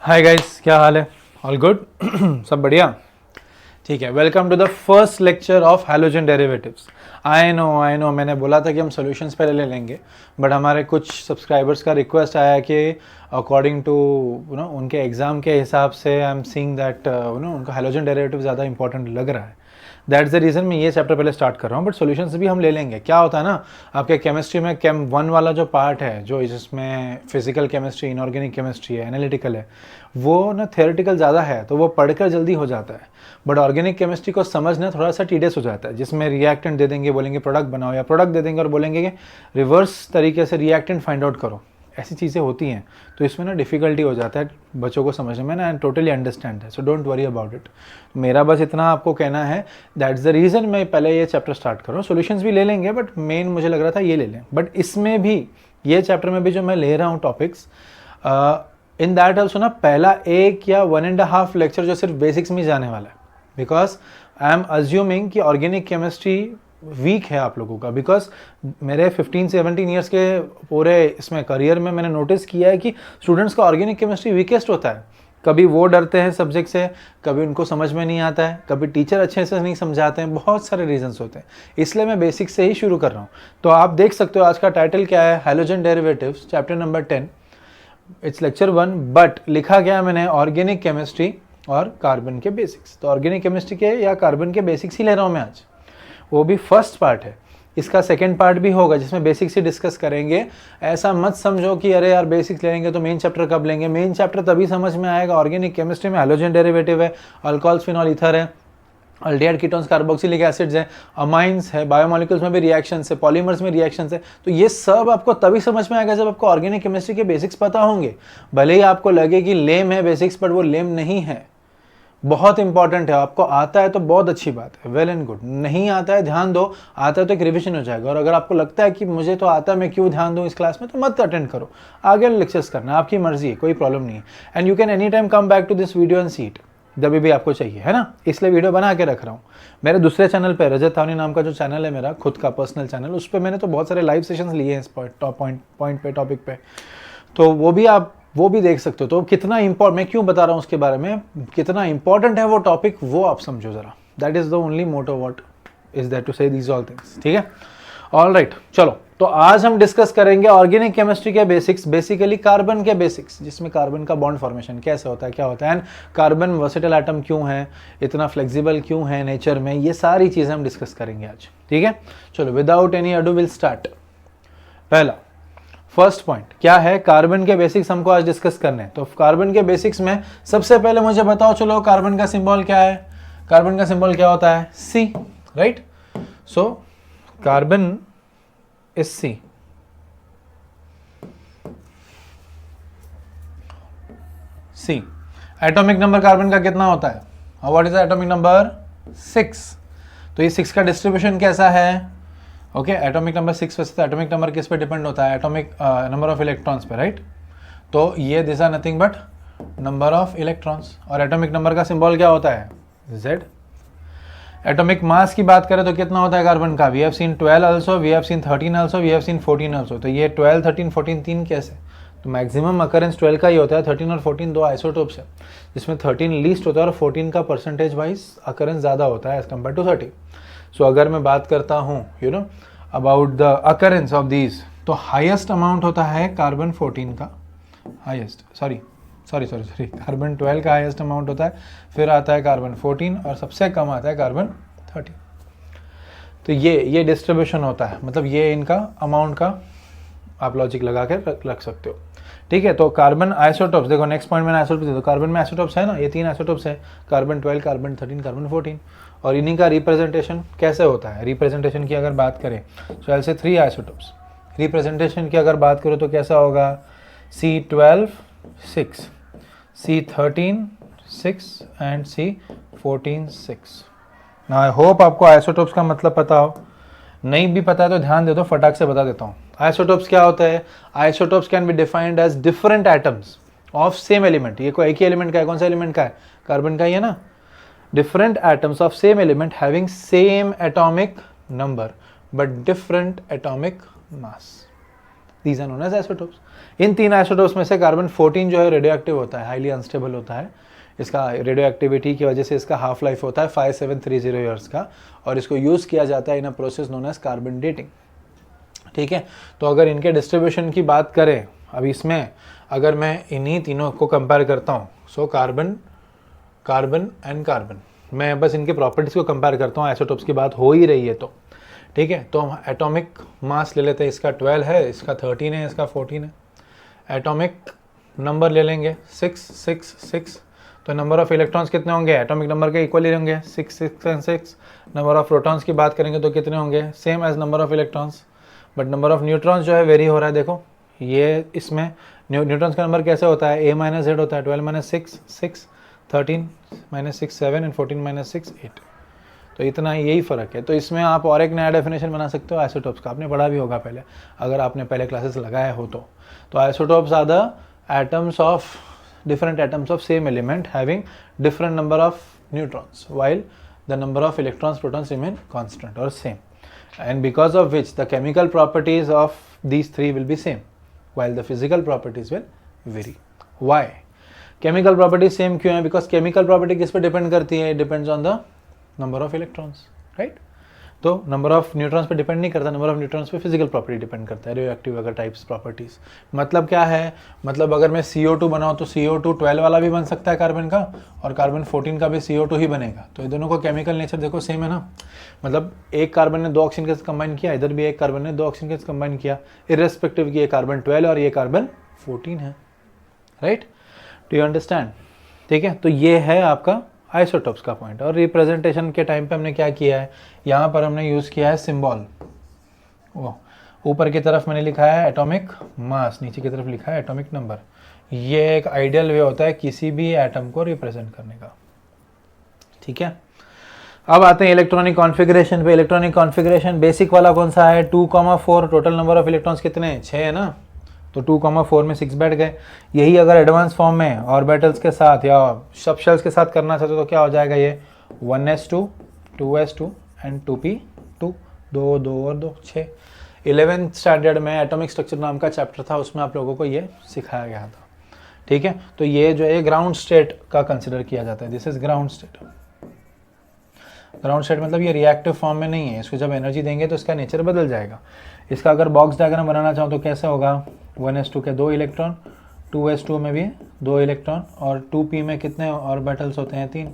Hi guys, क्या हाल है? All good? सब बढ़िया? ठीक है, welcome to the first lecture of halogen derivatives. I know मैंने बोला था कि हम सॉल्यूशंस पहले ले लेंगे, बट हमारे कुछ सब्सक्राइबर्स का रिक्वेस्ट आया कि अकॉर्डिंग टू उनके एग्ज़ाम के हिसाब से आई एम सीइंग दैट उनको हैलोजन डेरिवेटिव ज़्यादा इंपॉर्टेंट लग रहा है। दैट्स द रीज़न मैं ये चैप्टर पहले स्टार्ट कर रहा हूँ, बट सॉल्यूशंस भी हम ले लेंगे। क्या होता है ना, आपके केमिस्ट्री में केम 1 वाला जो पार्ट है, जो जिसमें फिजिकल केमिस्ट्री, इनऑर्गेनिक केमिस्ट्री है, एनालिटिकल है, वो ना थियोरेटिकल ज़्यादा है, तो वो पढ़कर जल्दी हो जाता है। बट ऑर्गेनिक केमिस्ट्री को समझना थोड़ा सा टीडियस हो जाता है, जिसमें रिएक्टेंट दे देंगे, बोलेंगे प्रोडक्ट बनाओ, या प्रोडक्ट दे देंगे और बोलेंगे कि रिवर्स तरीके से रिएक्टेंट फाइंड आउट करो। ऐसी चीज़ें होती हैं, तो इसमें ना डिफ़िकल्टी हो जाता है बच्चों को समझने में ना, एंड टोटली अंडरस्टैंड है, so don't worry about it. मेरा बस इतना आपको कहना है, दैट्स द रीज़न मैं पहले ये चैप्टर स्टार्ट कर रहा हूँ। सॉल्यूशंस भी ले लेंगे, बट मेन मुझे लग रहा था ये ले लें। बट इसमें भी, ये चैप्टर में भी जो मैं ले रहा हूँ टॉपिक्स, इन दैट ऑल्सो ना पहला 1 या 1.5 लेक्चर जो सिर्फ बेसिक्स में जाने वाला है, बिकॉज आई एम अज्यूमिंग कि ऑर्गेनिक केमिस्ट्री वीक है आप लोगों का, बिकॉज मेरे 15-17 ईयर्स के पूरे इसमें करियर में मैंने नोटिस किया है कि स्टूडेंट्स का ऑर्गेनिक केमिस्ट्री वीकेस्ट होता है। कभी वो डरते हैं सब्जेक्ट से, कभी उनको समझ में नहीं आता है, कभी टीचर अच्छे से नहीं समझाते हैं, बहुत सारे रीजंस होते हैं। इसलिए मैं बेसिक से ही शुरू कर रहा हूँ। तो आप देख सकते हो आज का टाइटल क्या है, halogen derivatives, chapter number 10। It's lecture 1, but लिखा गया मैंने ऑर्गेनिक केमिस्ट्री और कार्बन के बेसिक्स। तो ऑर्गेनिक केमिस्ट्री के या कार्बन के बेसिक्स ही ले रहा हूँ मैं आज। वो भी फर्स्ट पार्ट है, इसका सेकंड पार्ट भी होगा जिसमें बेसिक्स ही डिस्कस करेंगे। ऐसा मत समझो कि अरे यार बेसिक्स लेंगे तो मेन चैप्टर कब लेंगे। मेन चैप्टर तभी समझ में आएगा। ऑर्गेनिक केमिस्ट्री में हैलोजन डेरिवेटिव है, अल्कोहल्स, फिनॉल, ईथर है, अल्डिहाइड, कीटोन्स, कार्बोक्सिलिक एसिड्स है, अमाइंस है, बायोमोलिक्यूल्स में भी रिएक्शंस है, पॉलीमर्स में रिएक्शंस है। तो ये सब आपको तभी समझ में आएगा जब आपको ऑर्गेनिक केमिस्ट्री के बेसिक्स पता होंगे। भले ही आपको लगे कि लेम है बेसिक्स, पर वो लेम नहीं है, बहुत इंपॉर्टेंट है। आपको आता है तो बहुत अच्छी बात है, वेल एंड गुड। नहीं आता है, ध्यान दो। आता है तो एक रिविजन हो जाएगा। और अगर आपको लगता है कि मुझे तो आता है, मैं क्यों ध्यान दूं इस क्लास में, तो मत अटेंड करो, आगे लेक्चर्स करना, आपकी मर्जी है, कोई प्रॉब्लम नहीं है। And you can any time come back to this video and see it जब भी आपको चाहिए, है ना। इसलिए वीडियो बना के रख रहा हूँ। मेरे दूसरे चैनल पे, रजत थावनी नाम का जो चैनल है मेरा खुद का पर्सनल चैनल, उस पर मैंने तो बहुत सारे लाइव सेशंस लिए हैं इस पॉइंट पे, टॉपिक पे, तो वो भी देख सकते हो। तो कितना मैं क्यों बता रहा हूँ उसके बारे में, कितना इंपॉर्टेंट है वो टॉपिक, वो आप समझो जरा। That is the only motto what is that to say these all things, ठीक है। ऑल राइट, चलो। तो आज हम डिस्कस करेंगे ऑर्गेनिक केमिस्ट्री के बेसिक्स, बेसिकली कार्बन के बेसिक्स, जिसमें कार्बन का बॉन्ड फॉर्मेशन कैसे होता है, क्या होता है, एंड कार्बन वर्सेटाइल एटम क्यों है, इतना फ्लेक्सिबल क्यों है नेचर में, ये सारी चीजें हम डिस्कस करेंगे आज, ठीक है। चलो, without any ado will start. पहला फर्स्ट पॉइंट क्या है, कार्बन के बेसिक्स हमको आज डिस्कस करने हैं। तो कार्बन के बेसिक्स में सबसे पहले मुझे बताओ, चलो, कार्बन का सिंबल क्या है। कार्बन का सिंबल क्या होता है, C, right. So carbon is C. C atomic number carbon का कितना होता है, what is the atomic number, 6। तो ये 6 का डिस्ट्रीब्यूशन कैसा है, ओके, एटॉमिक नंबर 6। वैसे तो एटॉमिक नंबर किस पे डिपेंड होता है, एटॉमिक नंबर ऑफ इलेक्ट्रॉन्स पे, राइट। तो ये this are nothing but number of electrons. और एटॉमिक नंबर का सिंबल क्या होता है, Z। एटॉमिक मास की बात करें तो कितना होता है कार्बन का, we have seen 12 also, we have seen 13 also, we have seen 14 also. तो ये 12, 13, 14 तीन कैसे, तो मैक्सिमम अकरेंस 12 का ही होता है। 13 और 14 दो आइसोटोप्स है, जिसमें 13 लीस्ट होता है और 14 का परसेंटेज वाइज अकरेंस ज़्यादा होता है एज कम्पेयर टू 30। सो अगर मैं बात करता हूँ about the occurrence of these, तो हाईएस्ट अमाउंट होता है कार्बन 14 का, हाईएस्ट, सॉरी कार्बन 12 का हाईएस्ट अमाउंट होता है, फिर आता है कार्बन 14 और सबसे कम आता है कार्बन 30। तो ये डिस्ट्रीब्यूशन होता है, मतलब ये इनका अमाउंट का आप लॉजिक लगा के रख सकते हो, ठीक है। तो कार्बन आइसोटोप्स देखो, नेक्स्ट पॉइंट में आइसोटोप्स देखो, कार्बन में आइसोटोप्स है ना, ये 3 आइसोटोप्स है, कार्बन 12, कार्बन 13, कार्बन 14। और इन्हीं का रिप्रेजेंटेशन कैसे होता है, रिप्रेजेंटेशन की अगर बात करें तो ऐसे 3 आइसोटोप्स। रिप्रेजेंटेशन की अगर बात करो तो कैसा होगा, C12 6, C13 6 and C14 6। Now I hope आपको आइसोटोप्स का मतलब पता हो, नहीं भी पता है तो ध्यान दे दो, फटाक से बता देता हूँ। आइसोटोप्स क्या होता है, isotopes can be defined as different atoms of same element. ये कोई एक ही एलिमेंट का है, कौन सा एलिमेंट का है, कार्बन का ही है ना। Different atoms of same element having same atomic number but different atomic mass. These are known as isotopes. इन 3 आइसोटोप्स में से कार्बन 14 जो है रेडियो एक्टिव होता है, हाईली अनस्टेबल होता है। इसका रेडियो एक्टिविटी की वजह से इसका हाफ लाइफ होता है 5730 ईयर्स का, और इसको यूज़ किया जाता है in a process known as carbon dating. ठीक है, तो अगर इनके डिस्ट्रीब्यूशन की बात करें, अब इसमें अगर मैं इन्हीं तीनों को कंपेयर करता हूँ, so carbon, carbon and carbon, मैं बस इनके प्रॉपर्टीज़ को कंपेयर करता हूँ, आइसोटोप्स की बात हो ही रही है तो ठीक है। तो हम एटॉमिक मास ले लेते हैं, इसका 12 है, इसका 13 है, इसका 14 है। एटॉमिक नंबर ले लेंगे 6 6 6, तो नंबर ऑफ इलेक्ट्रॉन्स कितने होंगे, एटॉमिक नंबर के इक्वल ही होंगे 6 6 एंड 6। नंबर ऑफ प्रोटॉन्स की बात करेंगे तो कितने होंगे, same as number of electrons, but number of neutrons जो है वेरी हो रहा है। देखो ये इसमें न्यूट्रॉन्स का नंबर कैसे होता है, a माइनस जेड होता है, 12 माइनस 6 6, 13 माइनस 6 7 एंड 14 माइनस 6 8। तो इतना यही फ़र्क है। तो इसमें आप और एक नया डेफिनेशन बना सकते हो आइसोटोप्स का, आपने पढ़ा भी होगा पहले अगर आपने पहले क्लासेस लगाए हो तो isotopes are the atoms of different atoms of same element having different number of neutrons while the number of electrons protons remain constant or same, and because of which the chemical properties of these three will be same while the physical properties will vary. Why chemical properties same क्यों है, because chemical property किस पे depend करती है, it depends on the number of electrons, right? तो number of neutrons पे depend नहीं करता, नंबर ऑफ न्यूट्रॉन्स पे फिजिकल प्रॉपर्टी डिपेंड करता है, रेडियो एक्टिव अगर टाइप्स प्रॉपर्टीज। मतलब क्या है, मतलब अगर मैं CO2 बनाऊँ तो CO2 12 वाला भी बन सकता है कार्बन का, और कार्बन 14 का भी CO2 ही बनेगा। तो ये दोनों को केमिकल नेचर देखो सेम है ना, मतलब एक कार्बन ने 2 ऑक्सीजन के साथ कंबाइन किया, इधर भी एक कार्बन ने 2 ऑक्सीजन के साथ कंबाइन किया, इर्रेस्पेक्टिव कि ये कार्बन 12 और ये कार्बन 14 है, राइट? Do you understand? ठीक है, तो ये है आपका आइसोटोप्स का पॉइंट। और रिप्रेजेंटेशन के टाइम पे हमने क्या किया है, यहाँ पर हमने यूज़ किया है सिंबल। वो ऊपर की तरफ मैंने लिखा है एटॉमिक मास, नीचे की तरफ लिखा है एटॉमिक नंबर। ये एक आइडियल वे होता है किसी भी एटम को रिप्रेजेंट करने का। ठीक है, अब आते हैं इलेक्ट्रॉनिक कॉन्फ़िगरेशन पे। इलेक्ट्रॉनिक कॉन्फ़िगरेशन बेसिक वाला कौन सा है, 2,4। टोटल नंबर ऑफ इलेक्ट्रॉन्स कितने हैं, 6 है ना, तो 2,4 में 6 बैठ गए। यही अगर एडवांस फॉर्म में ऑर्बिटल्स के साथ या सब शेल्स के साथ करना चाहते तो क्या हो जाएगा, ये 1s2 2s2 एंड 2p2, 2 2 और 2 6। 11th स्टैंडर्ड में एटॉमिक स्ट्रक्चर नाम का चैप्टर था, उसमें आप लोगों को ये सिखाया गया था। ठीक है, तो ये जो है ग्राउंड स्टेट का कंसिडर किया जाता है, this is ground state. Ground state मतलब ये रिएक्टिव फॉर्म में नहीं है, इसको जब एनर्जी देंगे तो इसका नेचर बदल जाएगा। इसका अगर बॉक्स डायग्राम बनाना चाहो तो कैसे होगा, 1s2 के 2 इलेक्ट्रॉन, 2s2 में भी 2 इलेक्ट्रॉन, और 2p में कितने ऑर्बिटल्स होते हैं, 3,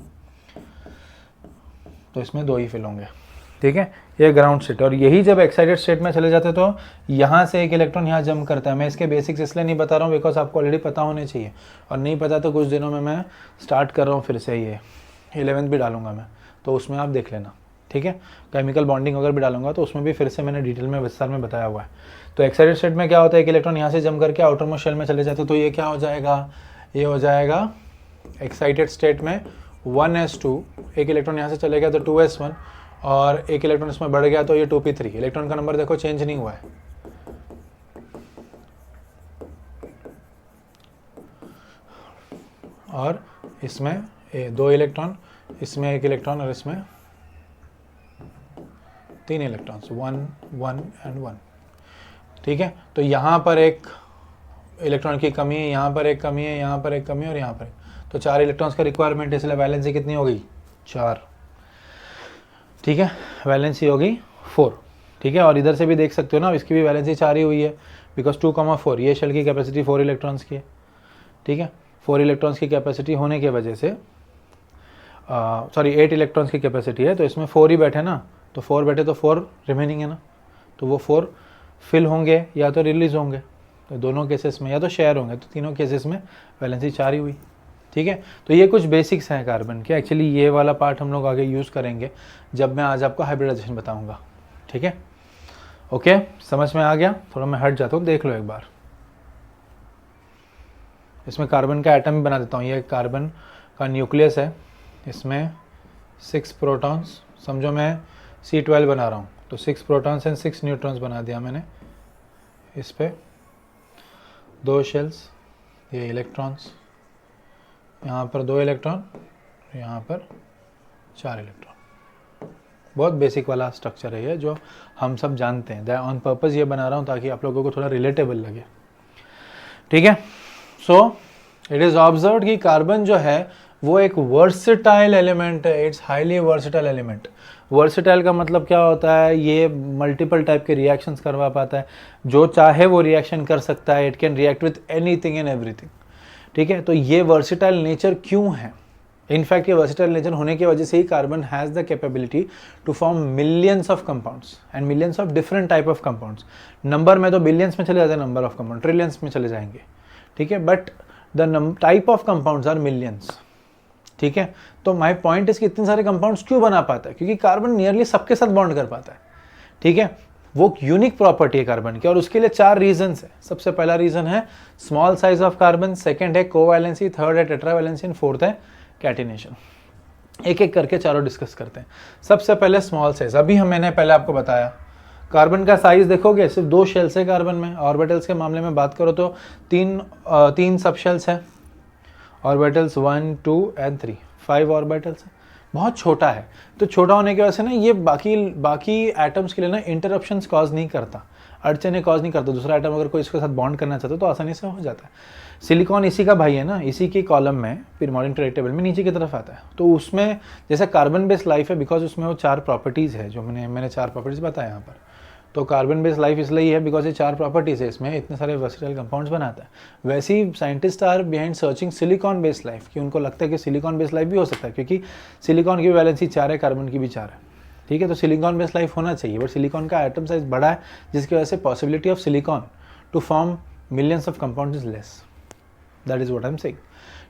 तो इसमें 2 ही फिल होंगे। ठीक है, ये ग्राउंड स्टेट। और यही जब एक्साइटेड स्टेट में चले जाते तो यहाँ से एक इलेक्ट्रॉन यहाँ जंप करता है। मैं इसके बेसिक्स इसलिए नहीं बता रहा हूँ बिकॉज आपको ऑलरेडी पता होने चाहिए, और नहीं पता तो कुछ दिनों में मैं स्टार्ट कर रहा हूँ फिर से, ये 11th भी डालूंगा मैं, तो उसमें आप देख लेना। ठीक है, केमिकल बॉन्डिंग अगर भी डालूंगा तो उसमें भी फिर से मैंने डिटेल में विस्तार में बताया हुआ है। तो एक्साइटेड स्टेट में क्या होता है, एक इलेक्ट्रॉन यहाँ से जंप करके आउटर मोस्ट शेल में चले जाते, तो ये क्या हो जाएगा, ये हो जाएगा एक्साइटेड स्टेट में 1s2, एक इलेक्ट्रॉन यहाँ से चले गया तो 2s1, और एक इलेक्ट्रॉन इसमें बढ़ गया तो ये 2p3। इलेक्ट्रॉन का नंबर देखो चेंज नहीं हुआ है, और इसमें 2 इलेक्ट्रॉन, इसमें 1 इलेक्ट्रॉन, और इसमें 3 इलेक्ट्रॉन्स, 1 1 एंड 1। ठीक है, तो यहाँ पर एक इलेक्ट्रॉन की कमी है, यहाँ पर एक कमी है, यहाँ पर एक कमी है, और यहाँ पर तो 4 इलेक्ट्रॉन्स का रिक्वायरमेंट है, इसलिए वैलेंसी कितनी हो गई, 4। ठीक है, वैलेंसी हो गई 4। ठीक है, और इधर से भी देख सकते हो ना, इसकी भी वैलेंसी 4 ही हुई है, बिकॉज 2,4 ये शेल की कैपेसिटी 4 इलेक्ट्रॉन्स की है। ठीक है, 4 इलेक्ट्रॉन्स की कैपेसिटी होने की वजह से, सॉरी 8 इलेक्ट्रॉन्स की कैपेसिटी है, तो इसमें 4 ही बैठे ना, तो 4 बैठे तो 4 रिमेनिंग है ना, तो वो 4 फिल होंगे या तो रिलीज होंगे, तो दोनों केसेस में या तो शेयर होंगे, तो तीनों केसेस में वैलेंसी 4 ही हुई। ठीक है, तो ये कुछ बेसिक्स हैं कार्बन के। एक्चुअली ये वाला पार्ट हम लोग आगे यूज़ करेंगे जब मैं आज आपको हाइब्रिडाइजेशन बताऊंगा। ठीक है, ओके, समझ में आ गया? थोड़ा मैं हट जाता हूँ, देख लो एक बार। इसमें कार्बन का एटम भी बना देता हूँ। ये कार्बन का न्यूक्लियस है, इसमें 6 प्रोटॉन्स, समझो मैं C12 बना रहा हूँ, तो 6 प्रोटॉन्स एंड 6 न्यूट्रॉन्स बना दिया मैंने। इस पे 2 शेल्स, ये इलेक्ट्रॉन्स, यहाँ पर 2 इलेक्ट्रॉन, यहाँ पर 4 इलेक्ट्रॉन। बहुत बेसिक वाला स्ट्रक्चर है ये, जो हम सब जानते हैं। ऑन पर्पस ये बना रहा हूँ ताकि आप लोगों को थोड़ा रिलेटेबल लगे, ठीक है। सो इट इज़ ऑब्जर्व्ड कि कार्बन जो है वो एक वर्सेटाइल एलिमेंट है, it's highly versatile element. Versatile का मतलब क्या होता है, ये मल्टीपल टाइप के रिएक्शंस करवा पाता है, जो चाहे वो रिएक्शन कर सकता है, it can react with anything and everything, ठीक है। तो ये वर्सेटाइल नेचर क्यों है, इनफैक्ट ये वर्सेटाइल नेचर होने की वजह से ही carbon has the capability to form millions of compounds and millions of different type of compounds. Number में तो बिलियंस में चले जाते हैं, नंबर ऑफ कंपाउंड ट्रिलियंस में चले जाएंगे, ठीक है, but the type of compounds are millions, ठीक है। तो माय पॉइंट इज कि इतने सारे कंपाउंड्स क्यों बना पाता है, क्योंकि कार्बन नियरली सबके साथ बॉन्ड कर पाता है, ठीक है। वो यूनिक प्रॉपर्टी है कार्बन की, और उसके लिए 4 रीजंस है। सबसे पहला रीजन है small size of carbon, second है कोवैलेंसी, थर्ड है टेट्रावैलेंसी एंड फोर्थ है कैटिनेशन। एक एक करके चारों डिस्कस करते हैं। सबसे पहले स्मॉल साइज, अभी मैंने पहले आपको बताया कार्बन का साइज देखोगे सिर्फ 2 शेल्स है कार्बन में। ऑर्बिटल्स के मामले में बात करो तो तीन सब शेल्स है, ऑर्बिटल्स 1, 2 एंड 3, 5 ऑर्बिटल्स है, बहुत छोटा है। तो छोटा होने की वजह से ना ये बाकी एटम्स के लिए ना इंटरप्शंस कॉज नहीं करता, अड़चने कॉज नहीं करता। दूसरा एटम अगर कोई इसके साथ बॉन्ड करना चाहता है तो आसानी से हो जाता है। सिलिकॉन इसी का भाई है ना, इसी के कॉलम में पिरियोडिक पीरियोडिक टेबल में नीचे की तरफ आता है। तो उसमें जैसे कार्बन बेस्ड लाइफ है, बिकॉज उसमें वो 4 प्रॉपर्टीज़ है, जो मैंने 4 प्रॉपर्टीज़ बताया यहाँ पर। तो कार्बन बेस्ड लाइफ इसलिए है बिकॉज ये 4 प्रॉपर्टीज़ है, इसमें इतने सारे वर्सेटाइल कंपाउंड्स बनाता है। वैसे ही scientist are behind searching silicon based life, कि उनको लगता है कि सिलिकॉन बेस्ड लाइफ भी हो सकता है, क्योंकि सिलिकॉन की वैलेंसी 4 है, कार्बन की भी 4 है, ठीक है। तो सिलिकॉन बेस्ड लाइफ होना चाहिए, बट सिलिकॉन का एटम साइज बड़ा है, जिसकी वजह से possibility of silicon to form millions of compound is less, that is what I am saying,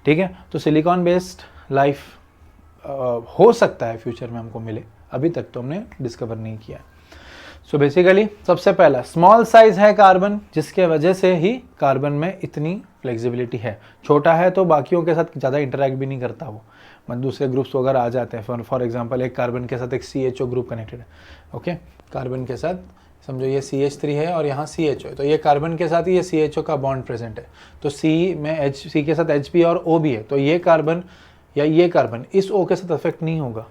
ठीक है। तो सिलिकॉन बेस्ड लाइफ हो सकता है फ्यूचर में हमको मिले, अभी तक तो हमने डिस्कवर नहीं किया। सो बेसिकली सबसे पहला स्मॉल साइज है कार्बन, जिसके वजह से ही कार्बन में इतनी फ्लेक्सिबिलिटी है। छोटा है तो बाकियों के साथ ज़्यादा इंटरैक्ट भी नहीं करता वो, मतलब दूसरे ग्रुप्स वगैरह आ जाते हैं। फॉर एग्जांपल एक कार्बन के साथ एक CHO ग्रुप कनेक्टेड है, ओके। कार्बन के साथ समझो ये CH3 है और यहाँ CHO है, तो ये कार्बन के साथ ही ये CHO का बॉन्ड प्रेजेंट है। तो C के साथ H भी और O भी है, तो ये कार्बन या ये कार्बन इस O के साथ अफेक्ट नहीं होगा,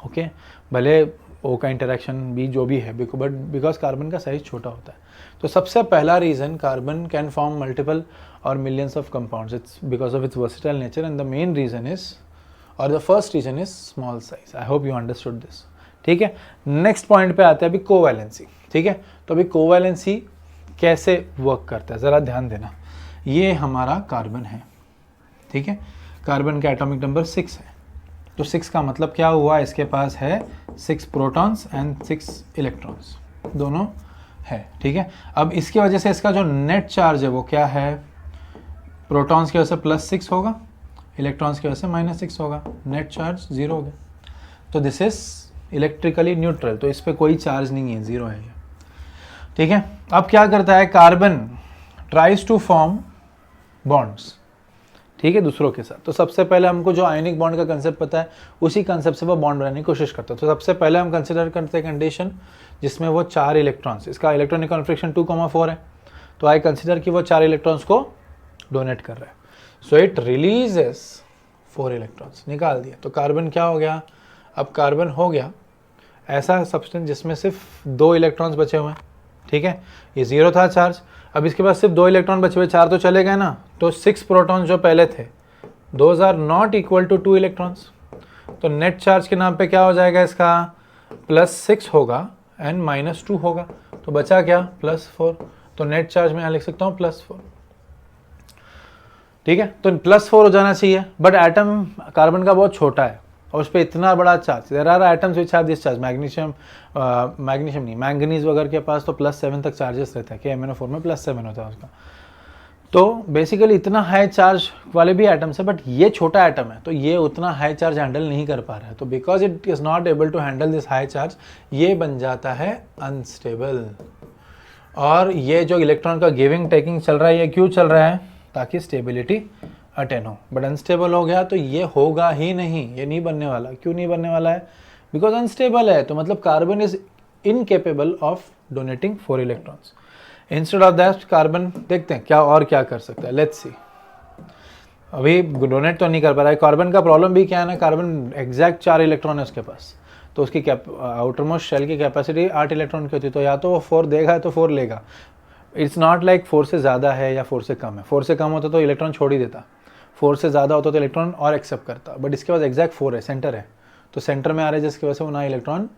ओके। भले O का इंटरेक्शन भी जो भी है, बट बिकॉज कार्बन का साइज छोटा होता है। तो सबसे पहला reason carbon can form multiple और millions of compounds, it's because of its versatile nature, and the main reason is, और the first reason is small size. I hope you understood this, ठीक है। नेक्स्ट पॉइंट पे आते हैं अभी covalency, ठीक है। तो अभी कोवैलेंसी कैसे वर्क करता है ज़रा ध्यान देना। ये हमारा कार्बन है, ठीक है। कार्बन का एटॉमिक नंबर 6 है, तो 6 का मतलब क्या हुआ, इसके पास है 6 प्रोटॉन्स एंड 6 इलेक्ट्रॉन्स, दोनों है, ठीक है। अब इसकी वजह से इसका जो नेट चार्ज है वो क्या है, प्रोटॉन्स की वजह से +6 होगा, इलेक्ट्रॉन्स की वजह से -6 होगा, नेट चार्ज 0 हो गया। तो दिस इज इलेक्ट्रिकली न्यूट्रल, तो इस पर कोई चार्ज नहीं है, 0 है ये, ठीक है। अब क्या करता है carbon, tries to form bonds, ठीक है, दूसरों के साथ। तो सबसे पहले हमको जो आयनिक बॉन्ड का कंसेप्ट पता है, उसी कंसेप्ट से वो बॉन्ड बनाने की कोशिश करता है। तो सबसे पहले हम कंसिडर करते हैं कंडीशन जिसमें वो 4 इलेक्ट्रॉन्स, इसका इलेक्ट्रॉनिक कॉन्फिगरेशन 2,4 है, तो आई कंसिडर कि वो 4 इलेक्ट्रॉन्स को डोनेट कर रहा है। सो इट रिलीजेस 4 इलेक्ट्रॉन्स, निकाल दिया। तो कार्बन क्या हो गया, अब कार्बन हो गया ऐसा सब्सटेंस जिसमें सिर्फ 2 इलेक्ट्रॉन्स बचे हुए हैं, ठीक है। ये 0 था चार्ज, अब इसके पास सिर्फ 2 इलेक्ट्रॉन बचे हुए, 4 तो चले गए ना, तो 6 प्रोटॉन जो पहले थे, those are not equal to 2 electrons. तो नेट चार्ज के नाम पे क्या हो जाएगा, इसका +6 होगा एंड -2 होगा, तो बचा क्या, +4। तो नेट चार्ज में यहाँ लिख सकता हूँ +4, ठीक है। तो +4 हो जाना चाहिए, बट एटम कार्बन का बहुत छोटा है और उस पर इतना बड़ा charge. There are atoms which have this charge, magnesium नहीं, मैंगनीज वगैरह के पास तो +7 तक चार्जेस रहता है, KMnO4 में +7 होता है उसका। तो बेसिकली इतना हाई चार्ज वाले भी एटम्स है, बट ये छोटा एटम है, तो ये उतना हाई चार्ज हैंडल नहीं कर पा रहा है। तो because it is not able to handle this high charge, ये बन जाता है अनस्टेबल। और ये जो इलेक्ट्रॉन का गिविंग टेकिंग चल रहा है, ये क्यों चल रहा है, ताकि स्टेबिलिटी अटेन हो। बट अनस्टेबल हो गया तो ये होगा ही नहीं, ये नहीं बनने वाला। क्यों नहीं बनने वाला है, बिकॉज अनस्टेबल है, तो मतलब carbon is incapable of donating 4 electrons. Instead of that carbon देखते हैं क्या और क्या कर सकता है, लेट्स सी। अभी डोनेट तो नहीं कर पा रहा है कार्बन का प्रॉब्लम भी क्या है ना, कार्बन एग्जैक्ट 4 इलेक्ट्रॉन है उसके पास, तो उसकी आउटर मोस्ट शेल की कैपेसिटी 8 इलेक्ट्रॉन की होती है, तो या तो वो 4 देगा तो 4 लेगा। इट्स नॉट लाइक 4 से ज़्यादा है या 4 से कम है। 4 से कम होता तो इलेक्ट्रॉन छोड़ ही देता, 4 से ज़्यादा होता तो इलेक्ट्रॉन और एक्सेप्ट करता, बट इसके पास एग्जैक्ट 4 है, सेंटर है, तो सेंटर में आ रहा है जिसकी वजह से वो ना इलेक्ट्रॉन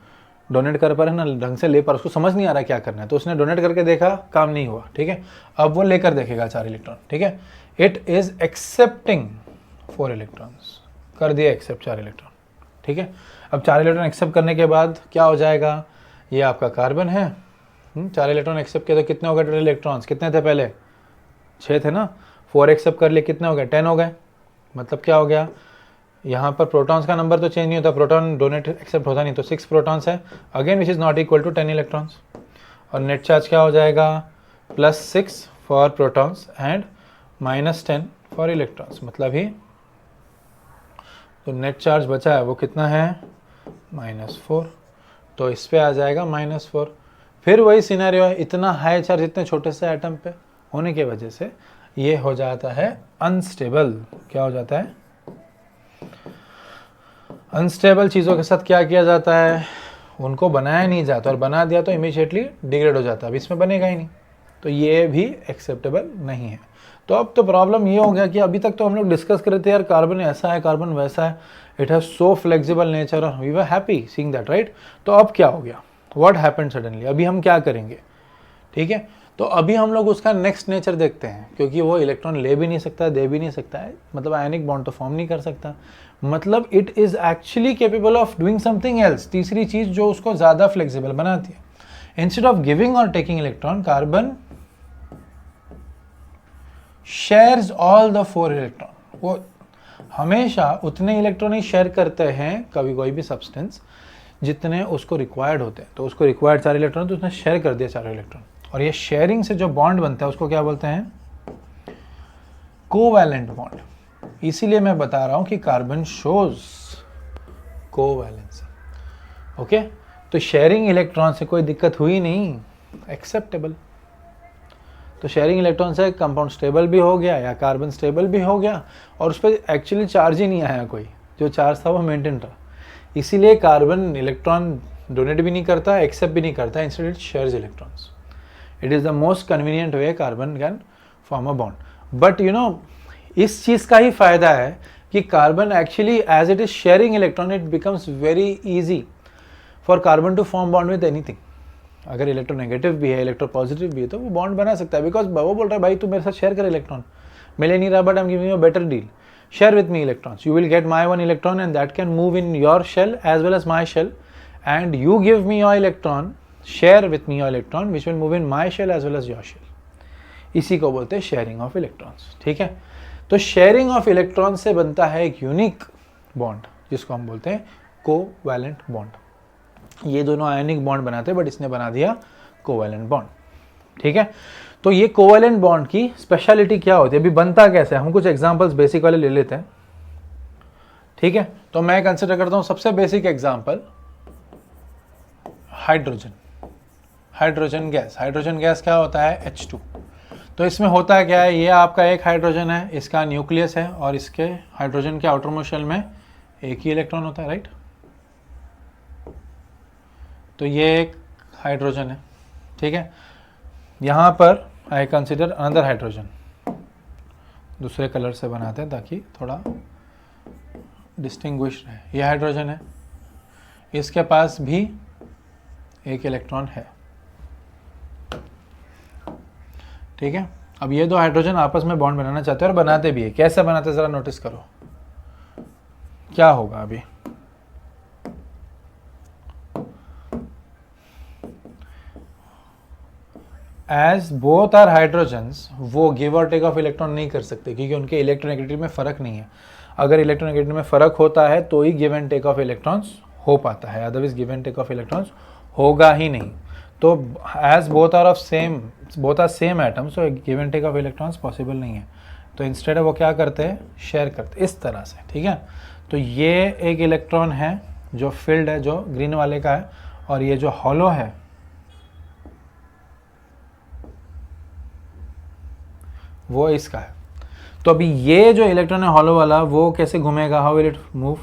डोनेट कर पा रहे ना ढंग से ले पा रहा, उसको समझ नहीं आ रहा क्या करना है, तो उसने डोनेट करके देखा, काम नहीं हुआ, ठीक है। अब वो लेकर देखेगा 4 इलेक्ट्रॉन, ठीक है। इट इज एक्सेप्टिंग 4 इलेक्ट्रॉन्स, कर दिया एक्सेप्ट 4 इलेक्ट्रॉन, ठीक है। अब 4 इलेक्ट्रॉन एक्सेप्ट करने के बाद क्या हो जाएगा, ये आपका कार्बन है। 4 इलेक्ट्रॉन एक्सेप्ट किया तो कितने हो गए टोटल इलेक्ट्रॉन्स, कितने थे पहले 6 थे ना, 4 एक्सेप्ट कर लिए, कितने हो गए 10 हो गए। मतलब क्या हो गया, यहाँ पर प्रोटॉन्स का नंबर तो चेंज नहीं होता, प्रोटॉन डोनेट एक्सेप्ट होता नहीं, तो 6 प्रोटॉन्स है again which is not equal to 10 electrons. और नेट चार्ज क्या हो जाएगा, +6 for protons and -10 for electrons, मतलब ही तो नेट चार्ज बचा है वो कितना है -4, तो इस पे आ जाएगा -4। फिर वही सिनेरियो है, इतना हाई चार्ज इतने छोटे से एटम पे होने की वजह से ये हो जाता है अनस्टेबल। क्या हो जाता है, अनस्टेबल चीज़ों के साथ क्या किया जाता है, उनको बनाया नहीं जाता, और बना दिया तो इमीडिएटली डिग्रेड हो जाता है, अब इसमें बनेगा ही नहीं, तो ये भी एक्सेप्टेबल नहीं है। तो अब तो प्रॉब्लम ये हो गया कि अभी तक तो हम लोग डिस्कस कर रहे थे यार कार्बन ऐसा है कार्बन वैसा है, it has so flexible nature और we were happy seeing that, right. तो अब क्या हो गया, व्हाट हैपेंड सडनली, अभी हम क्या करेंगे, ठीक है। तो अभी हम लोग उसका नेक्स्ट नेचर देखते हैं, क्योंकि वो इलेक्ट्रॉन ले भी नहीं सकता, दे भी नहीं सकता है, मतलब आयनिक बॉन्ड तो फॉर्म नहीं कर सकता, मतलब it is actually capable of doing something else, तीसरी चीज जो उसको ज्यादा फ्लेक्सिबल बनाती है। इंस्टेड ऑफ गिविंग और taking electron, carbon shares all the 4 electron, वो हमेशा उतने इलेक्ट्रॉन ही शेयर करते हैं कभी कोई भी सब्सटेंस जितने उसको रिक्वायर्ड होते हैं, तो उसको रिक्वायर्ड 4 इलेक्ट्रॉन, तो उसने शेयर कर दिया 4 इलेक्ट्रॉन, और ये शेयरिंग से जो बॉन्ड बनता है उसको क्या बोलते हैं, कोवैलेंट बॉन्ड। इसीलिए मैं बता रहा हूं कि कार्बन शोज कोवैलेंसी, ओके। तो शेयरिंग इलेक्ट्रॉन से कोई दिक्कत हुई नहीं, एक्सेप्टेबल। तो शेयरिंग इलेक्ट्रॉन से कंपाउंड स्टेबल भी हो गया या कार्बन स्टेबल भी हो गया, और उस पर एक्चुअली चार्ज ही नहीं आया, कोई जो चार्ज था वो मेंटेन रहा। इसीलिए कार्बन इलेक्ट्रॉन डोनेट भी नहीं करता, एक्सेप्ट भी नहीं करता, instead it shares electrons. It is the most convenient way carbon can form a bond. But you know, इस चीज़ का ही फायदा है कि carbon actually as it is sharing electron, it becomes very easy for carbon to form bond with anything. अगर electronegative भी है, इलेक्ट्रो पॉजिटिव भी है, तो वो बॉन्ड बना सकता है, बिकॉज वो बोल रहा है भाई तू मेरे साथ शेयर कर इलेक्ट्रॉन, मिले नहीं रहा but I am giving you a better deal, share with me electrons, you will get my 1 electron and that can move in your shell as well as my shell, and you give me your electron, share with me your electron which will move in my shell as well as your shell. इसी को बोलते हैं sharing of electrons, ठीक है। तो sharing of electron से बनता है एक यूनिक बॉन्ड जिसको हम बोलते हैं कोवैलेंट बॉन्ड। ये दोनों आयनिक बॉन्ड बनाते हैं, बट इसने बना दिया कोवैलेंट बॉन्ड, ठीक है। तो ये कोवैलेंट बॉन्ड की स्पेशलिटी क्या होती है, अभी बनता कैसे है, हम कुछ एग्जांपल्स बेसिक वाले ले लेते हैं, ठीक है। तो मैं कंसिडर करता हूं सबसे basic example hydrogen. Hydrogen gas, hydrogen gas क्या होता है, H2। तो इसमें होता क्या है, ये आपका एक हाइड्रोजन है, इसका न्यूक्लियस है, और इसके हाइड्रोजन के आउटर मोस्ट शेल में एक ही इलेक्ट्रॉन होता है, राइट। तो ये एक हाइड्रोजन है, ठीक है। यहाँ पर आई कंसिडर अनदर हाइड्रोजन, दूसरे कलर से बनाते हैं ताकि थोड़ा डिस्टिंग्विश रहे। ये हाइड्रोजन है, इसके पास भी एक इलेक्ट्रॉन है, ठीक है। अब ये दो हाइड्रोजन आपस में बॉन्ड बनाना चाहते हैं और बनाते भी है, कैसे बनाते हैं जरा नोटिस करो, क्या होगा अभी। एज बोथ आर हाइड्रोजन्स, वो गिव और टेक ऑफ इलेक्ट्रॉन नहीं कर सकते क्योंकि उनके इलेक्ट्रोनेगेटिविटी में फ़र्क नहीं है। अगर इलेक्ट्रोनेगेटिविटी में फ़र्क होता है तो ही give and take of electrons हो पाता है, otherwise give and take of electrons होगा ही नहीं। तो as both are same atoms, तो give and take of electrons possible नहीं है। तो इंस्टेड वो क्या करते हैं, शेयर करते इस तरह से, ठीक है। तो ये एक इलेक्ट्रॉन है जो फिल्ड है, जो ग्रीन वाले का है, और ये जो हॉलो है वो इसका है। तो अभी ये जो इलेक्ट्रॉन है हॉलो वाला, वो कैसे घूमेगा, हाउ विल इट मूव,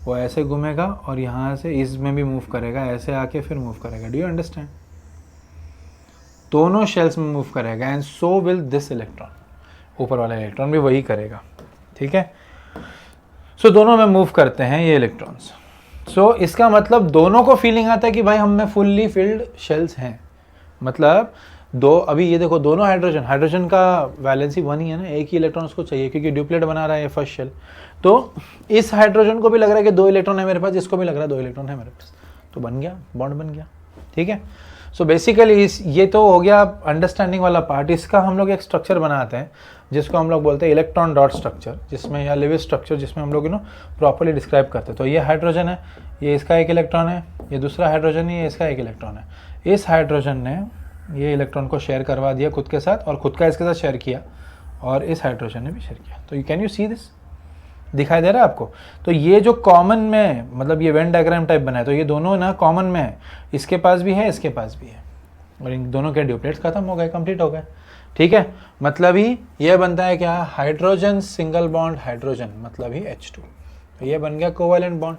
वो ऐसे घूमेगा और यहाँ से इसमें भी मूव करेगा, ऐसे आके फिर मूव करेगा। Do you understand? दोनों शेल्स में मूव करेगा and so will this electron, ऊपर वाला इलेक्ट्रॉन भी वही करेगा। ठीक है, सो दोनों में मूव करते हैं ये इलेक्ट्रॉन्स। सो इसका मतलब दोनों को फीलिंग आता है कि भाई हम में फुल्ली फिल्ड शेल्स हैं। मतलब दो, अभी ये देखो दोनों हाइड्रोजन का वैलेंसी 1 ही है ना, एक ही इलेक्ट्रॉन उसको चाहिए क्योंकि ड्यूप्लेट बना रहा है ये फर्स्ट शेल। तो इस हाइड्रोजन को भी लग रहा है कि 2 इलेक्ट्रॉन है मेरे पास, इसको भी लग रहा है 2 इलेक्ट्रॉन है मेरे पास, तो बन गया, बॉन्ड बन गया। ठीक है, सो बेसिकली ये तो हो गया अंडरस्टैंडिंग वाला पार्ट। इसका हम लोग एक स्ट्रक्चर बनाते हैं जिसको हम लोग बोलते हैं इलेक्ट्रॉन डॉट स्ट्रक्चर, जिसमें या लिविस स्ट्रक्चर, जिसमें हम लोग प्रॉपर्ली डिस्क्राइब करते हैं। तो ये हाइड्रोजन है, ये इसका एक इलेक्ट्रॉन है, ये दूसरा हाइड्रोजन है, ये इसका एक इलेक्ट्रॉन है। इस हाइड्रोजन ने ये इलेक्ट्रॉन को शेयर करवा दिया खुद के साथ और खुद का इसके साथ शेयर किया, और इस हाइड्रोजन ने भी शेयर किया। तो कैन यू सी दिस, दिखाई दे रहा है आपको? तो ये जो कॉमन में, मतलब ये वेन डायग्राम टाइप बना है, तो ये दोनों ना कॉमन में है, इसके पास भी है, इसके पास भी है, और इन दोनों के ड्यूप्लेट्स खत्म हो गए, कंप्लीट हो गए। ठीक है, मतलब ही ये बनता है क्या, हाइड्रोजन सिंगल बॉन्ड हाइड्रोजन, मतलब ही H2। तो ये बन गया कोवैलेंट बॉन्ड।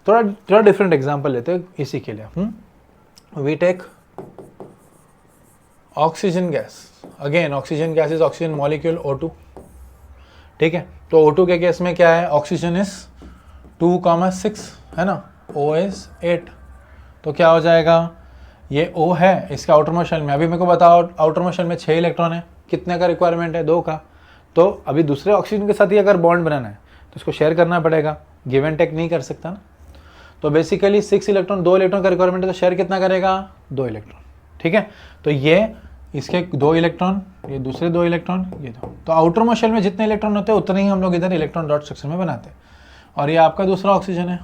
थोड़ा डिफरेंट एग्जांपल लेते हैं इसी के लिए। We take oxygen gas, again oxygen gas is oxygen molecule O2। ठीक है, तो O2 के केस में क्या है, ऑक्सीजन इज 2,6 है ना, O इज 8। तो क्या हो जाएगा, ये O है इसका आउटरमोस्ट शेल में। अभी मेरे को बताओ आउटरमोस्ट शेल में 6 इलेक्ट्रॉन है, कितने का रिक्वायरमेंट है, 2 का। तो अभी दूसरे ऑक्सीजन के साथ ही अगर बॉन्ड बनाना है तो इसको शेयर करना पड़ेगा, गिव एंड टेक नहीं कर सकता ना। तो बेसिकली 6 इलेक्ट्रॉन, 2 इलेक्ट्रॉन का रिक्वायरमेंट है, तो शेयर कितना करेगा, 2 इलेक्ट्रॉन। ठीक है, तो ये इसके 2 इलेक्ट्रॉन, ये दूसरे 2 इलेक्ट्रॉन, ये 2। तो आउटरमोस्ट शेल में जितने इलेक्ट्रॉन होते हैं उतने ही हम लोग इधर इलेक्ट्रॉन डॉट स्ट्रक्चर में बनाते हैं। और ये आपका दूसरा ऑक्सीजन है,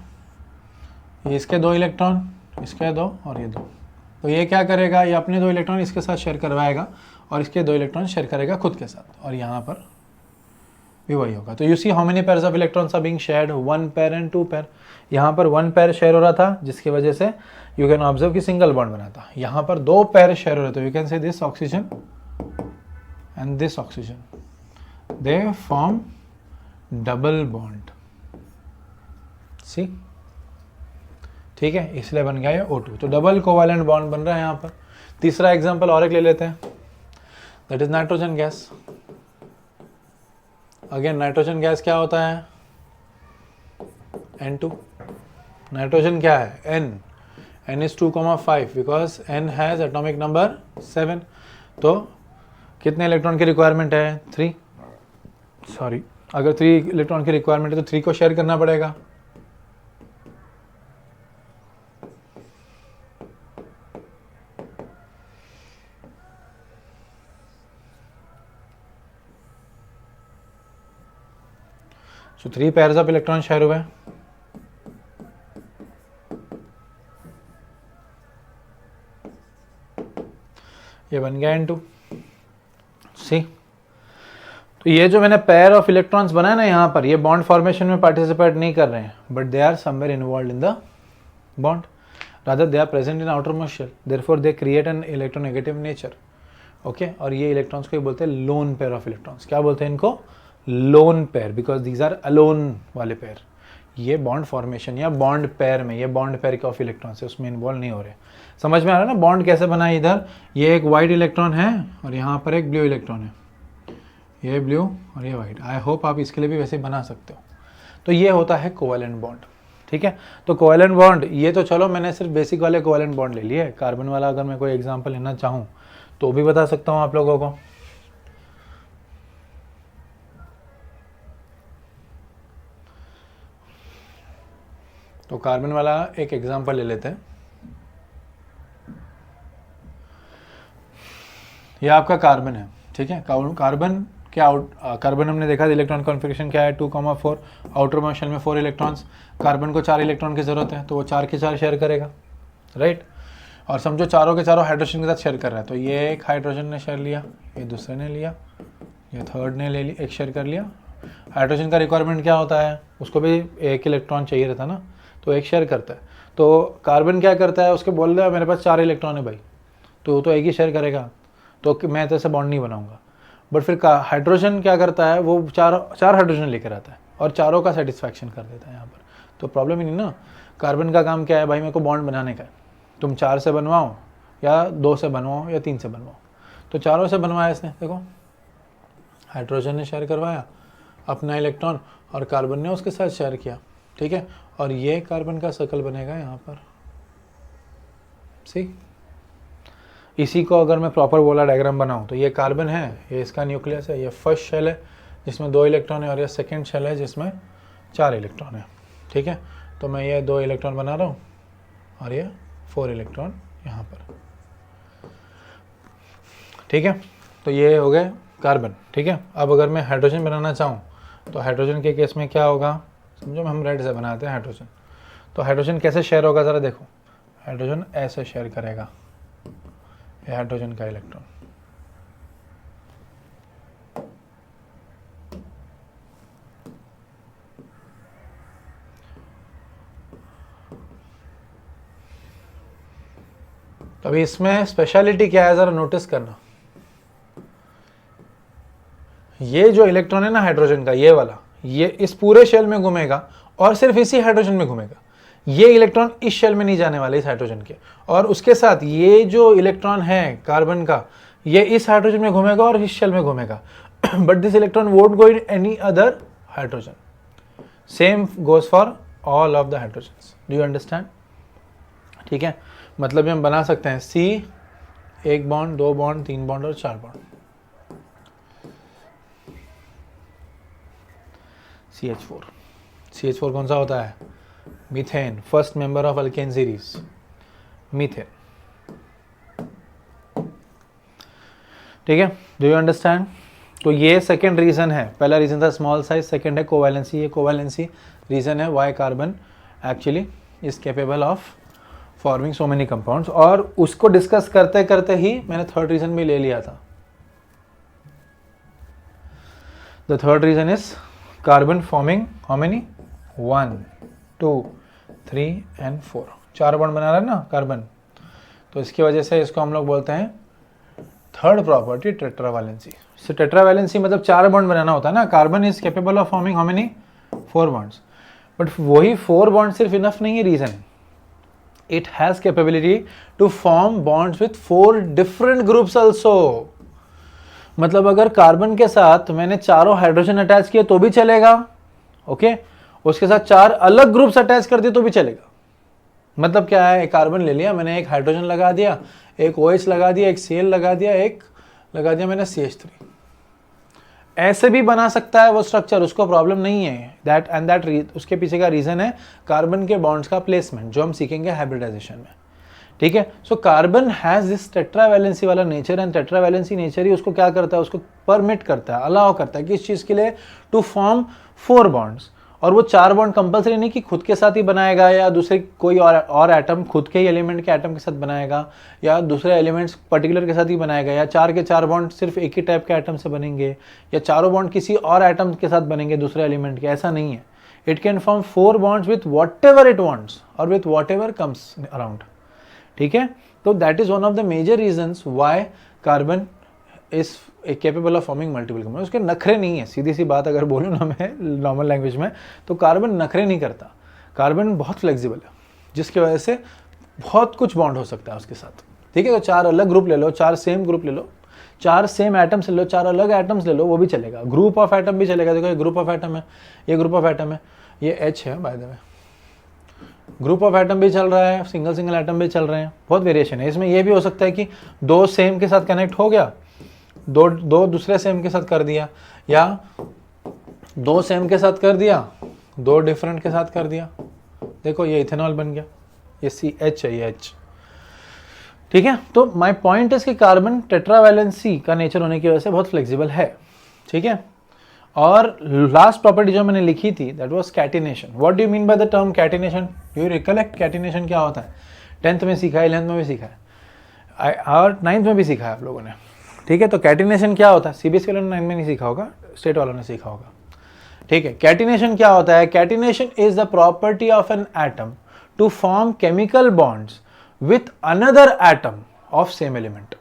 ये इसके 2 इलेक्ट्रॉन, इसके 2 और ये 2। तो ये क्या करेगा, ये अपने 2 इलेक्ट्रॉन इसके साथ शेयर करवाएगा और इसके 2 इलेक्ट्रॉन शेयर करेगा खुद के साथ, और यहाँ पर भी वही होगा। तो you see how many pairs of electrons are being shared, 1 pair and 2 pair. यहाँ पर 1 पेयर शेयर हो रहा था, जिसकी वजह से यू कैन ऑब्जर्व कि सिंगल बॉन्ड बना था। यहाँ पर 2 पेयर शेयर हो रहे थे, you can say this oxygen and this oxygen, they form double bond. See, ठीक है, इसलिए बन गया ये O2। तो डबल कोवैलेंट बॉन्ड बन रहा है यहाँ पर। तीसरा एग्जांपल और एक ले लेते हैं, that is nitrogen gas. Again nitrogen gas क्या होता है, N2। नाइट्रोजन क्या है, N is 2,5 because N has atomic number 7। तो कितने इलेक्ट्रॉन की रिक्वायरमेंट है, 3। सॉरी, अगर 3 इलेक्ट्रॉन की रिक्वायरमेंट है तो 3 को शेयर करना पड़ेगा। So 3 pairs of electron share हुए। ये बन गया N2। सी, तो ये जो मैंने पेयर ऑफ इलेक्ट्रॉन्स बनाया ना यहाँ पर, ये बॉन्ड फॉर्मेशन में पार्टिसिपेट नहीं कर रहे हैं, but they are somewhere involve in the bond, rather they are present in outermost shell, therefore they create an electronegative nature. Okay, और ये इलेक्ट्रॉन्स को बोलते हैं लोन पेयर ऑफ इलेक्ट्रॉन्स। क्या बोलते हैं इनको, lone pair, because these are alone वाले पेयर। ये बॉन्ड फॉर्मेशन या बॉन्ड पेयर में, ये बॉन्ड पेयर के ऑफ इलेक्ट्रॉन्स है, उसमें इन्वॉल्व नहीं हो रहे। समझ में आ रहा है ना बॉन्ड कैसे बना है। इधर ये एक वाइट इलेक्ट्रॉन है और यहाँ पर एक ब्लू इलेक्ट्रॉन है, ये ब्लू और ये वाइट। आई होप आप इसके लिए भी वैसे बना सकते हो। तो ये होता है कोवैलेंट बॉन्ड। ठीक है, तो कोवैलेंट बॉन्ड, ये तो चलो मैंने सिर्फ बेसिक वाले कोवैलेंट बॉन्ड ले लिए। कार्बन वाला अगर मैं कोई एग्जांपल लेना चाहूँ तो भी बता सकता हूँ आप लोगों को। तो कार्बन वाला एक एग्जांपल ले लेते हैं। ये आपका कार्बन है, ठीक है। कार्बन क्या कार्बन हमने देखा इलेक्ट्रॉन कॉन्फ़िगरेशन क्या है, 2,4। आउटर मोशन में 4 इलेक्ट्रॉन्स। कार्बन को 4 इलेक्ट्रॉन की जरूरत है, तो वो 4 के 4 शेयर करेगा, राइट। और समझो चारों के चारों हाइड्रोजन के साथ शेयर कर रहा है, तो ये एक हाइड्रोजन ने शेयर लिया, ये दूसरे ने लिया, ये थर्ड ने ले लिया, एक शेयर कर लिया। हाइड्रोजन का रिक्वायरमेंट क्या होता है, उसको भी 1 इलेक्ट्रॉन चाहिए रहता ना, तो एक शेयर करता है। तो कार्बन क्या करता है, उसके बोल रहा है मेरे पास 4 इलेक्ट्रॉन है भाई, तो एक ही शेयर करेगा, तो मैं तो से बॉन्ड नहीं बनाऊंगा। बट फिर हाइड्रोजन क्या करता है, वो चार हाइड्रोजन लेकर आता है और चारों का सेटिस्फैक्शन कर देता है यहाँ पर। तो प्रॉब्लम ही नहीं ना। कार्बन का काम क्या है भाई, मेरे को बॉन्ड बनाने का है। तुम 4 से बनवाओ या 2 से बनवाओ या 3 से बनवाओ, तो चारों से बनवाया इसने। देखो हाइड्रोजन ने शेयर करवाया अपना इलेक्ट्रॉन और कार्बन ने उसके साथ शेयर किया, ठीक है। और ये कार्बन का सर्कल बनेगा यहाँ पर, सी। इसी को अगर मैं प्रॉपर बोला डायग्राम बनाऊं तो ये कार्बन है, ये इसका न्यूक्लियस है, ये फर्स्ट शेल है जिसमें 2 इलेक्ट्रॉन है और ये सेकेंड शेल है जिसमें 4 इलेक्ट्रॉन है, ठीक है। तो मैं ये 2 इलेक्ट्रॉन बना रहा हूँ और ये 4 इलेक्ट्रॉन यहाँ पर, ठीक है। तो ये हो गए कार्बन, ठीक है। अब अगर मैं हाइड्रोजन बनाना चाहूँ तो हाइड्रोजन के केस में क्या होगा, समझो हम रेड से बनाते हैं हाइड्रोजन, तो हाइड्रोजन कैसे शेयर होगा ज़रा देखो। हाइड्रोजन ऐसे शेयर करेगा, ये हाइड्रोजन का इलेक्ट्रॉन, तो अभी इसमें स्पेशलिटी क्या है ज़रा नोटिस करना। ये जो इलेक्ट्रॉन है ना हाइड्रोजन का, ये वाला, ये इस पूरे शेल में घूमेगा और सिर्फ इसी हाइड्रोजन में घूमेगा। ये इलेक्ट्रॉन इस शेल में नहीं जाने वाले, इस हाइड्रोजन के। और उसके साथ ये जो इलेक्ट्रॉन है कार्बन का, ये इस हाइड्रोजन में घूमेगा और इस शेल में घूमेगा। But this electron won't go in any other hydrogen. Same goes for all of the hydrogen. Do you understand? ठीक है, मतलब हम बना सकते हैं C 1 बॉन्ड, 2 बॉन्ड, 3 बॉन्ड और 4 बॉन्ड। CH4 कौन सा होता है? Methane, first member of alkane series, methane, ठीक है। Do you understand? तो ये सेकंड रीजन है। पहला रीजन था स्मॉल साइज, सेकंड है कोवैलेंसी। ये कोवैलेंसी रीजन है why carbon actually is capable of forming so many compounds. और उसको डिस्कस करते करते ही मैंने थर्ड रीजन भी ले लिया था। The third reason is carbon forming how many, 1 2 3 and 4, 4 bond बना रहा है ना कार्बन, तो इसकी वजह से इसको हम लोग बोलते हैं थर्ड प्रॉपर्टी टेट्रावैलेंसी। सो टेट्रावैलेंसी मतलब 4 बॉन्ड बनाना होता है ना। Carbon is capable of forming how many, 4 bonds. But वही 4 बॉन्ड सिर्फ इनफ नहीं है reason, it has capability to form bonds with 4 different groups also. मतलब अगर कार्बन के साथ मैंने चारों हाइड्रोजन अटैच किए तो भी चलेगा, ओके। उसके साथ 4 अलग ग्रुप्स अटैच कर दिए तो भी चलेगा। मतलब क्या है, एक कार्बन ले लिया मैंने, एक हाइड्रोजन लगा दिया, एक OH लगा दिया, एक Cl लगा दिया, एक लगा दिया मैंने CH3। ऐसे भी बना सकता है वो स्ट्रक्चर, उसको प्रॉब्लम नहीं है। दैट एंड दैट उसके पीछे का रीजन है कार्बन के बॉन्ड्स का प्लेसमेंट, जो हम सीखेंगे हाइब्रिडाइजेशन में, ठीक है। So carbon has this tetravalency वाला नेचर, एंड टेट्रावैलेंसी नेचर ही उसको क्या करता है, उसको परमिट करता है, अलाउ करता है किस चीज़ के लिए, टू फॉर्म 4 बॉन्ड्स। और वो 4 बॉन्ड कंपलसरी नहीं कि खुद के साथ ही बनाएगा या दूसरे कोई और एटम खुद के ही एलिमेंट के एटम के साथ बनाएगा या दूसरे एलिमेंट्स पर्टिकुलर के साथ ही बनाएगा, या 4 के 4 बॉन्ड सिर्फ एक ही टाइप के एटम से बनेंगे, या चारों बॉन्ड किसी और एटम के साथ बनेंगे दूसरे एलिमेंट के, ऐसा नहीं है। It can form 4 bonds with whatever it wants और with whatever comes around, ठीक है। तो that is one of the major reasons why carbon is capable of forming multiple compound. उसके नखरे नहीं है, सीधी सी बात अगर बोलूँ ना मैं नॉर्मल लैंग्वेज में, तो कार्बन नखरे नहीं करता। कार्बन बहुत फ्लेक्सिबल है, जिसकी वजह से बहुत कुछ बॉन्ड हो सकता है उसके साथ, ठीक है। तो 4 अलग ग्रुप ले लो, 4 सेम ग्रुप ले लो, 4 सेम एटम्स ले लो, 4 अलग एटम्स ले लो, वो भी चलेगा। ग्रुप ऑफ एटम भी चलेगा। देखो ये ग्रुप ऑफ एटम है, ये ग्रुप ऑफ एटम है, ये H है by the way. Group of atom भी चल रहा है, सिंगल एटम भी चल रहे हैं, बहुत वेरिएशन है इसमें। ये भी हो सकता है कि 2 सेम के साथ कनेक्ट हो गया, दो दूसरे सेम के साथ कर दिया, या 2 सेम के साथ कर दिया, 2 डिफरेंट के साथ कर दिया। देखो ये इथेनॉल बन गया, ये CH है, ये H, ठीक है। तो माय पॉइंट इज कि कार्बन टेट्रावैलेंसी का नेचर होने की वजह से बहुत फ्लेक्सिबल है, ठीक है। और लास्ट प्रॉपर्टी जो मैंने लिखी थी that was catenation. What do you mean by the term catenation? Do you recollect catenation क्या होता है? 10th में सीखा है, 11th में भी सीखा है और 9th में भी सीखा है आप लोगों ने, ठीक है। तो कैटिनेशन क्या होता है? CBSE वालों ने 9 में नहीं सीखा होगा, स्टेट वालों ने सीखा होगा, ठीक है। कैटिनेशन क्या होता है? Catenation is the property of an atom to form chemical bonds with another atom of same element,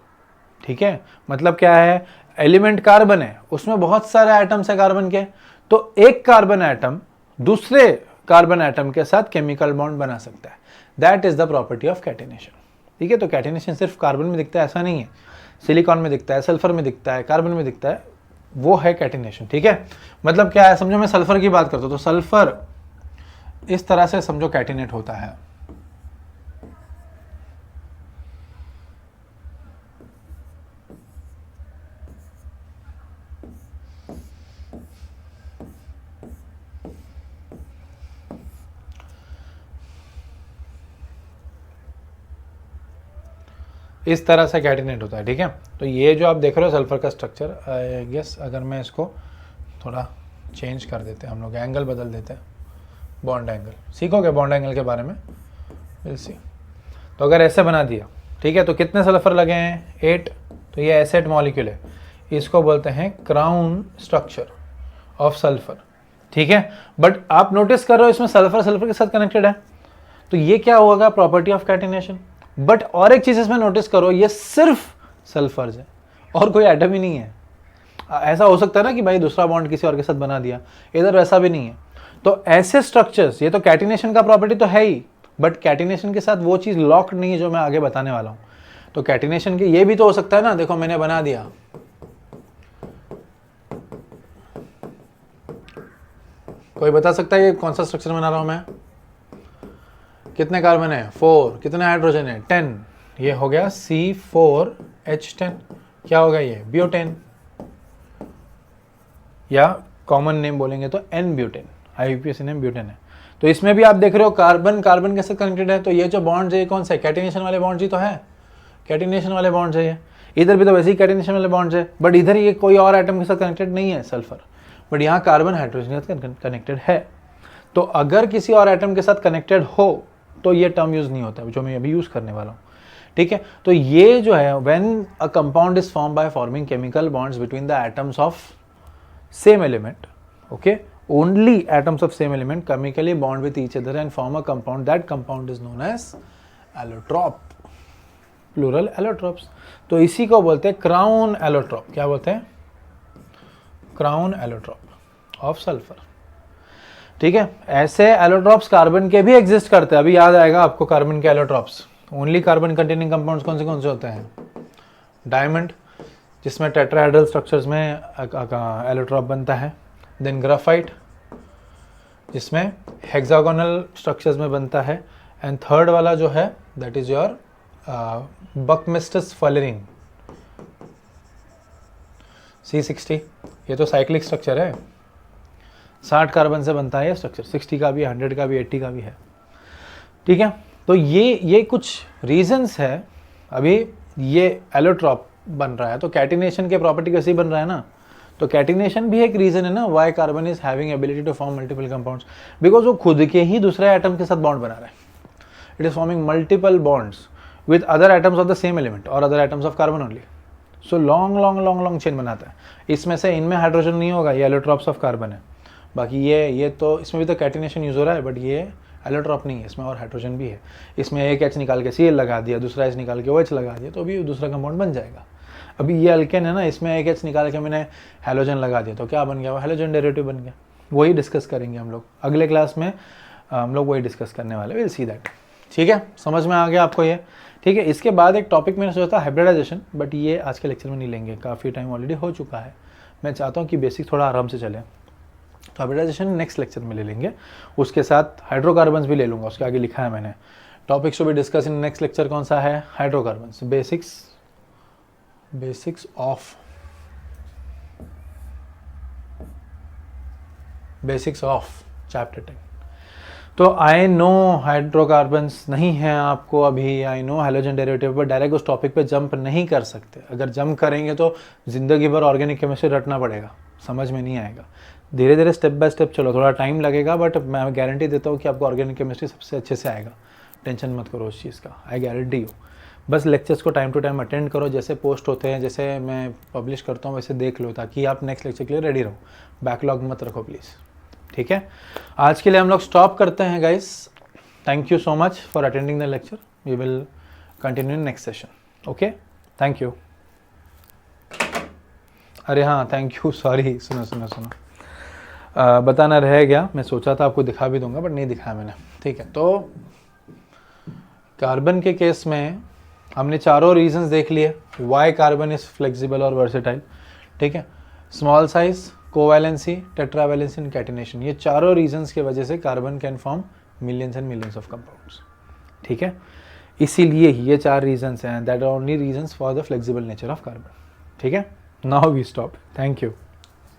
ठीक है। मतलब क्या है, एलिमेंट कार्बन है, उसमें बहुत सारे एटम्स है कार्बन के, तो एक कार्बन एटम दूसरे कार्बन एटम के साथ केमिकल बॉन्ड बना सकता है। That is the property of catenation. ठीक है, तो कैटिनेशन सिर्फ कार्बन में दिखता है ऐसा नहीं है, सिलिकॉन में दिखता है, सल्फर में दिखता है, कार्बन में दिखता है, वो है कैटिनेशन। ठीक है, मतलब क्या है, समझो मैं सल्फर की बात करता हूँ तो सल्फर इस तरह से समझो कैटिनेट होता है। इस तरह से कैटिनेट होता है। ठीक है, तो ये जो आप देख रहे हो सल्फर का स्ट्रक्चर, आई गेस अगर मैं इसको थोड़ा चेंज कर देते हैं, हम लोग एंगल बदल देते हैं, बॉन्ड एंगल, सीखोगे बॉन्ड एंगल के बारे में, विल सी। तो अगर ऐसे बना दिया, ठीक है, तो कितने सल्फर लगे हैं, 8, तो ये एसिड मॉलिक्यूल है, इसको बोलते हैं क्राउन स्ट्रक्चर ऑफ सल्फर। ठीक है, बट आप नोटिस कर रहे हो इसमें सल्फर सल्फर के साथ कनेक्टेड है, तो ये क्या होगा, प्रॉपर्टी ऑफ कैटिनेशन। बट और एक चीज इसमें नोटिस करो, ये सिर्फ सल्फर है और कोई एटम ही नहीं है। ऐसा हो सकता है ना कि भाई दूसरा बॉन्ड किसी और के साथ बना दिया, इधर वैसा भी नहीं है। तो ऐसे स्ट्रक्चर्स, ये तो कैटिनेशन का प्रॉपर्टी तो है ही, बट कैटिनेशन के साथ वो चीज लॉक्ड नहीं है जो मैं आगे बताने वाला हूं। तो कैटिनेशन के ये भी तो हो सकता है ना, देखो मैंने बना दिया, कोई बता सकता है ये कौन सा स्ट्रक्चर बना रहा हूं मैं, कितने कार्बन है, 4, कितने हाइड्रोजन है, 10, ये हो गया C4H10, क्या होगा ये, ब्यूटेन, या कॉमन नेम बोलेंगे तो N butane, IUPAC name butane है। तो इसमें भी आप देख रहे हो कार्बन कार्बन के साथ कनेक्टेड है, तो ये जो बॉन्ड है कौन सा है, कैटिनेशन वाले बॉन्ड ही तो है, कैटिनेशन वाले बॉन्ड है ये। इधर भी तो वैसे ही कैटिनेशन वाले बॉन्ड है, बट इधर ये कोई और एटम के साथ कनेक्टेड नहीं है सल्फर, बट यहाँ कार्बन हाइड्रोजन के साथ कनेक्टेड है। तो अगर किसी और एटम के साथ कनेक्टेड हो तो ये टर्म यूज नहीं होता है जो मैं अभी यूज करने वाला हूँ। ठीक है, तो ये जो है, when a compound is form by forming chemical bonds between the atoms of same element, okay, only atoms of same element chemically bond with each other and form a compound, that compound is known as allotrope, plural allotropes. तो इसी को बोलते हैं crown allotrope. क्या बोलते हैं, crown allotrope of sulphur. ठीक है, ऐसे एलोट्रॉप्स कार्बन के भी एग्जिस्ट करते हैं, अभी याद आएगा आपको कार्बन के allotropes. Only carbon containing compounds कौन से होते हैं, डायमंड, जिसमें टेट्राहेड्रल स्ट्रक्चर्स में एलोट्रॉप बनता है, देन ग्राफाइट जिसमें हेक्सागोनल स्ट्रक्चर्स में बनता है, एंड थर्ड वाला जो है दैट इज योर बकमिस्टस फलेरिन C60। ये तो साइक्लिक स्ट्रक्चर है, 60 कार्बन से बनता है ये स्ट्रक्चर, 60 का भी, 100 का भी, 80 का भी है। ठीक है, तो ये कुछ रीजंस है। अभी ये एलोट्रॉप बन रहा है तो कैटिनेशन के प्रॉपर्टी कैसे बन रहा है ना, तो कैटिनेशन भी एक रीजन है ना why carbon is having ability to form multiple compounds, because वो खुद के ही दूसरे एटम के साथ बॉन्ड बना रहा है। It is forming multiple bonds with other atoms of the same element और other atoms of carbon only. So long chain बनाता है। इसमें से इनमें हाइड्रोजन नहीं होगा, ये एलोट्रॉप्स ऑफ कार्बन है। बाकी ये तो इसमें भी तो कैटिनेशन यूज हो रहा है, बट ये एलोट्रॉप नहीं है, इसमें और हाइड्रोजन भी है। इसमें एक H निकाल के Cl लगा दिया, दूसरा H निकाल के OH लगा दिया, तो अभी दूसरा कंपाउंड बन जाएगा। अभी ये अल्केन है ना, इसमें एक H निकाल के मैंने हैलोजन लगा दिया, तो क्या बन गया, वो हैलोजन डेरिवेटिव बन गया। वही डिस्कस करेंगे हम लोग अगले क्लास में, हम लोग वही डिस्कस करने वाले, विल सी दैट। ठीक है, समझ में आ गया आपको ये। ठीक है, इसके बाद एक टॉपिक मैंने सोचा था हाइब्रिडाइजेशन, बट ये आज के लेक्चर में नहीं लेंगे, काफ़ी टाइम ऑलरेडी हो चुका है। मैं चाहता हूँ कि बेसिक थोड़ा आराम से चले, तो हाइब्रिडाइजेशन नेक्स्ट लेक्चर में ले लेंगे। उसके साथ हाइड्रोकार्बन्स भी ले लूँगा, उसके आगे लिखा है मैंने, topics to be discuss in next lecture कौन सा है, हाइड्रोकार्बन्स, बेसिक्स ऑफ चैप्टर 10। तो आई नो हाइड्रोकार्बन्स नहीं है आपको अभी, आई नो हैलोजन डेरिवेटिव, पर डायरेक्ट उस टॉपिक पे जंप नहीं कर सकते। अगर जंप करेंगे तो जिंदगी भर ऑर्गेनिक केमिस्ट्री रटना पड़ेगा, समझ में नहीं आएगा। धीरे धीरे स्टेप बाय स्टेप चलो, थोड़ा टाइम लगेगा, बट मैं गारंटी देता हूँ कि आपको ऑर्गेनिक केमिस्ट्री सबसे अच्छे से आएगा। टेंशन मत करो उस चीज़ का, आई गारंटी यू। बस लेक्चर्स को टाइम टू टाइम अटेंड करो, जैसे पोस्ट होते हैं, जैसे मैं पब्लिश करता हूँ वैसे देख लो, ताकि आप नेक्स्ट लेक्चर के लिए रेडी रहो। बैकलॉग मत रखो प्लीज़। ठीक है, आज के लिए हम लोग स्टॉप करते हैं guys. Thank you so much for attending the lecture, we will continue in next session. Okay, thank you. अरे हाँ, थैंक यू, सॉरी, सुनो, बताना रह गया, मैं सोचा था आपको दिखा भी दूंगा बट नहीं दिखाया मैंने, ठीक है। तो कार्बन के केस में हमने चारों रीजंस देख लिए वाई कार्बन इज फ्लेक्सिबल और वर्सेटाइल, ठीक है। Small size, covalency, tetravalency and catenation, ये चारों रीजंस की वजह से carbon can form millions and millions of compounds, ठीक है। इसीलिए ये 4 रीजंस हैं, that are only reasons for the flexible nature of carbon, ठीक है। Now we stop, thank you.